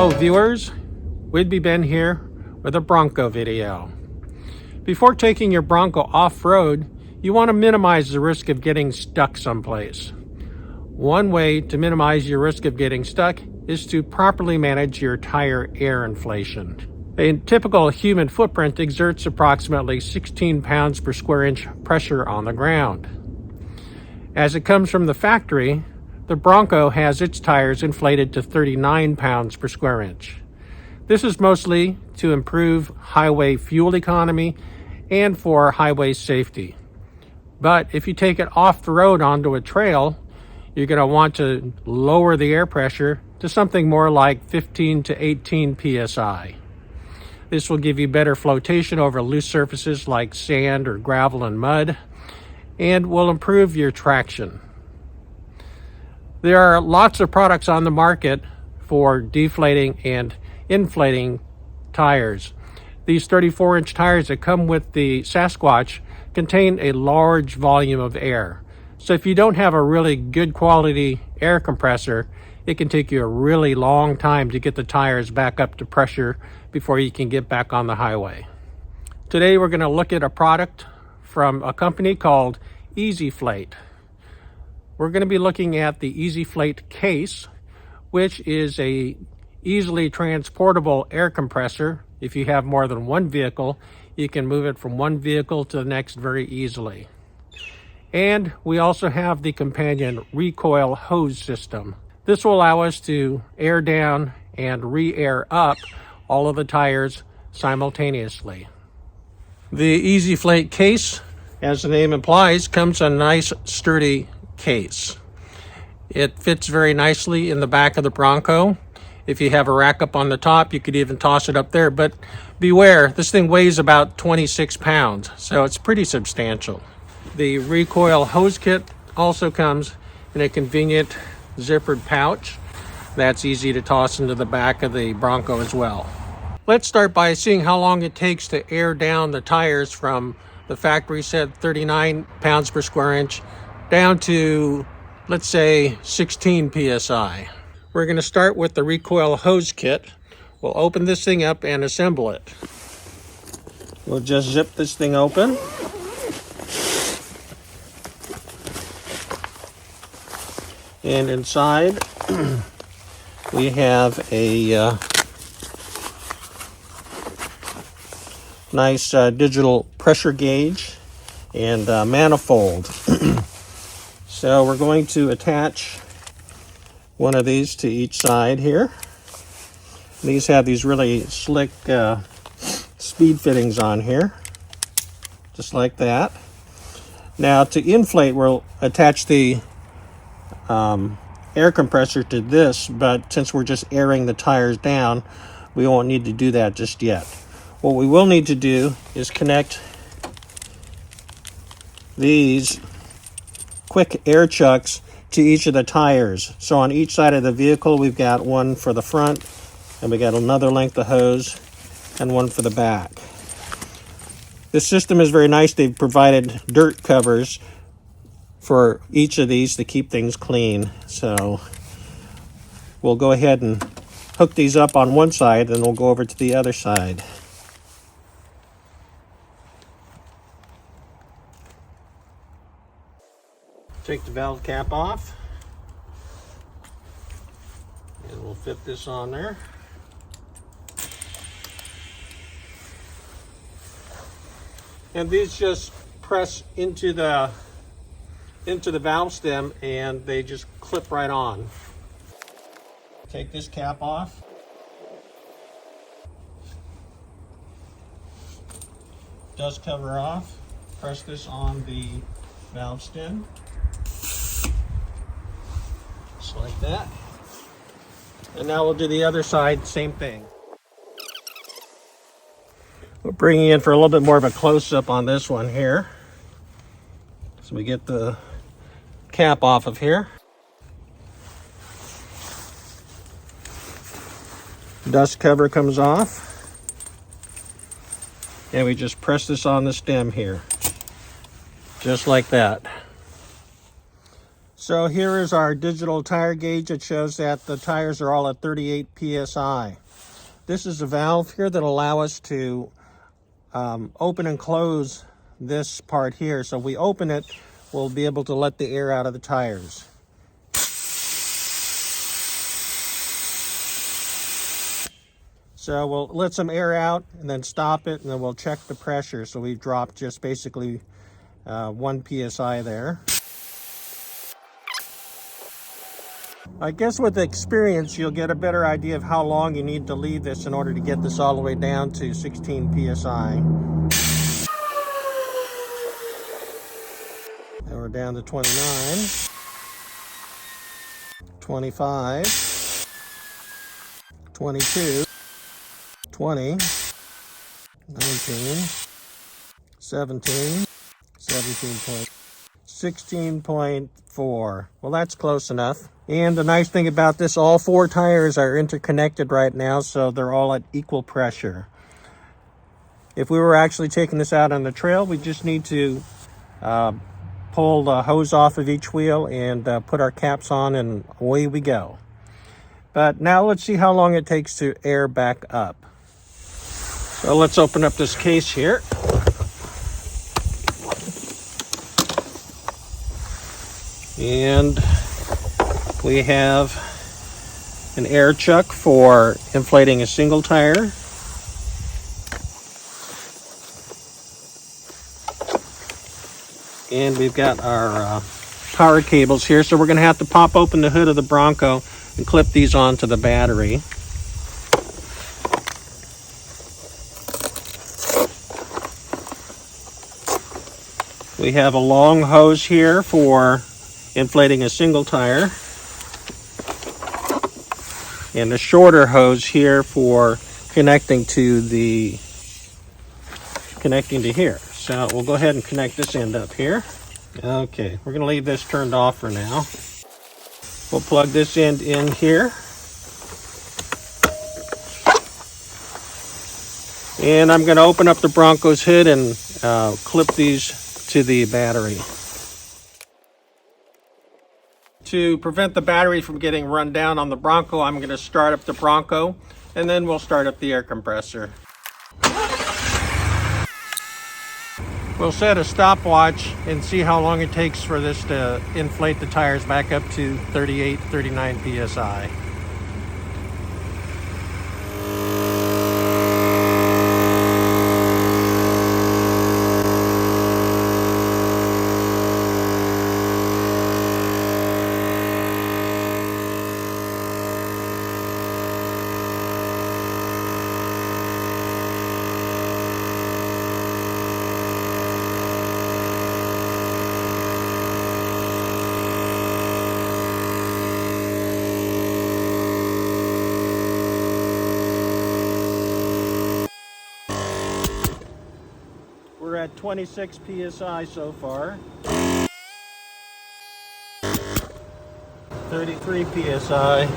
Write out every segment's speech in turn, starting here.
Hello viewers, Whidbey Ben here with a Bronco video. Before taking your Bronco off-road, you want to minimize the risk of getting stuck someplace. One way to minimize your risk of getting stuck is to properly manage your tire air inflation. A typical human footprint exerts approximately 16 pounds per square inch pressure on the ground. As it comes from the factory, the Bronco has its tires inflated to 39 pounds per square inch. This is mostly to improve highway fuel economy and for highway safety. But if you take it off the road onto a trail, you're going to want to lower the air pressure to something more like 15 to 18 psi. This will give you better flotation over loose surfaces like sand or gravel and mud, and will improve your traction. There are lots of products on the market for deflating and inflating tires. These 34-inch tires that come with the Sasquatch contain a large volume of air. So if you don't have a really good quality air compressor, it can take you a really long time to get the tires back up to pressure before you can get back on the highway. Today we're going to look at a product from a company called FLATE. We're going to be looking at the FLATE C.A.S.E, which is a easily transportable air compressor. If you have more than one vehicle, you can move it from one vehicle to the next very easily. And we also have the companion Recoil hose system. This will allow us to air down and re-air up all of the tires simultaneously. The FLATE case, as the name implies, comes in a nice sturdy case. It fits very nicely in the back of the Bronco. If you have a rack up on the top, you could even toss it up there, but beware, this thing weighs about 26 pounds, so it's pretty substantial. The Recoil hose kit also comes in a convenient zippered pouch that's easy to toss into the back of the Bronco as well. Let's start by seeing how long it takes to air down the tires from the factory set 39 pounds per square inch down to, let's say, 16 psi. We're going to start with the Recoil hose kit. We'll open this thing up and assemble it. We'll just zip this thing open. And inside we have a nice digital pressure gauge and manifold. So we're going to attach one of these to each side here. These have these really slick speed fittings on here, just like that. Now to inflate, we'll attach the air compressor to this, but since we're just airing the tires down, we won't need to do that just yet. What we will need to do is connect these quick air chucks to each of the tires. So on each side of the vehicle, we've got one for the front, and we got another length of hose, and one for the back. This system is very nice. They've provided dirt covers for each of these to keep things clean. So we'll go ahead and hook these up on one side, and we'll go over to the other side. Take the valve cap off, and we'll fit this on there. And these just press into the valve stem, and they just clip right on. Take this cap off. Dust cover off. Press this on the valve stem. Just like that. And now we'll do the other side, same thing. We'll bring you in for a little bit more of a close-up on this one here. So we get the cap off of here. Dust cover comes off. And we just press this on the stem here. Just like that. So here is our digital tire gauge. It shows that the tires are all at 38 psi. This is a valve here that allows us to open and close this part here. So if we open it, we'll be able to let the air out of the tires. So we'll let some air out and then stop it, and then we'll check the pressure. So we've dropped just basically 1 psi there. I guess with experience, you'll get a better idea of how long you need to leave this in order to get this all the way down to 16 psi. And we're down to 29, 25, 22, 20, 19, 17, 16.4. Well, that's close enough. And the nice thing about this, all 4 tires are interconnected right now, so they're all at equal pressure. If we were actually taking this out on the trail, we just need to pull the hose off of each wheel and put our caps on, and away we go. But now let's see how long it takes to air back up. So let's open up this case here. And we have an air chuck for inflating a single tire. And we've got our power cables here. So we're going to have to pop open the hood of the Bronco and clip these onto the battery. We have a long hose here for inflating a single tire, and a shorter hose here for connecting to here. So we'll go ahead and connect this end up here. Okay, we're going to leave this turned off for now. We'll plug this end in here. And I'm going to open up the Bronco's hood and clip these to the battery. To prevent the battery from getting run down on the Bronco, I'm going to start up the Bronco, and then we'll start up the air compressor. We'll set a stopwatch and see how long it takes for this to inflate the tires back up to 38, 39 psi. We're at 26 psi so far. 33 psi.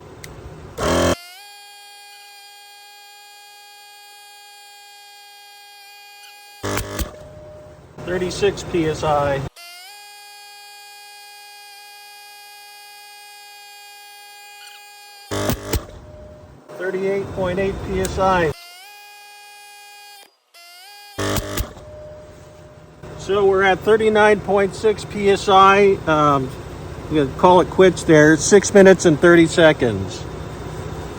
36 psi. 38.8 psi. So we're at 39.6 psi. We're gonna call it quits there. 6 minutes and 30 seconds.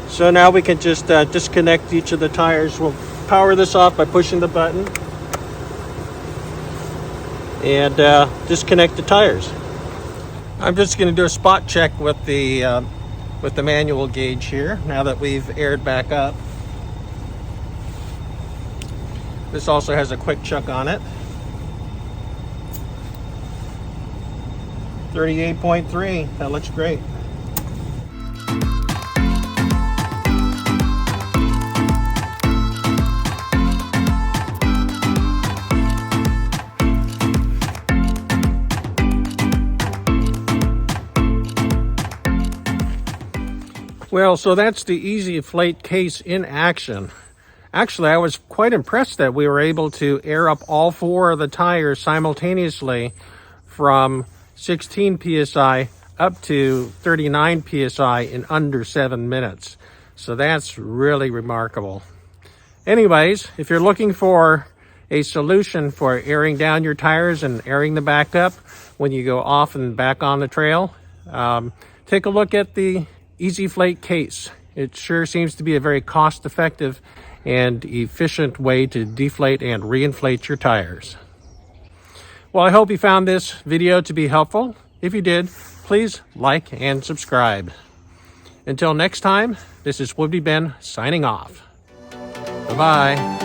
So now we can just disconnect each of the tires. We'll power this off by pushing the button and disconnect the tires. I'm just going to do a spot check with the manual gauge here now that we've aired back up. This also has a quick chuck on it. 38.3, that looks great. Well, so that's the Easy FLATE case in action. Actually, I was quite impressed that we were able to air up all 4 of the tires simultaneously from 16 psi up to 39 psi in under 7 minutes. So that's really remarkable. Anyways, if you're looking for a solution for airing down your tires and airing them back up when you go off and back on the trail, take a look at the Easy FLATE case. It sure seems to be a very cost-effective and efficient way to deflate and reinflate your tires. Well, I hope you found this video to be helpful. If you did, please like and subscribe. Until next time, this is Would Be Ben signing off. Bye-bye.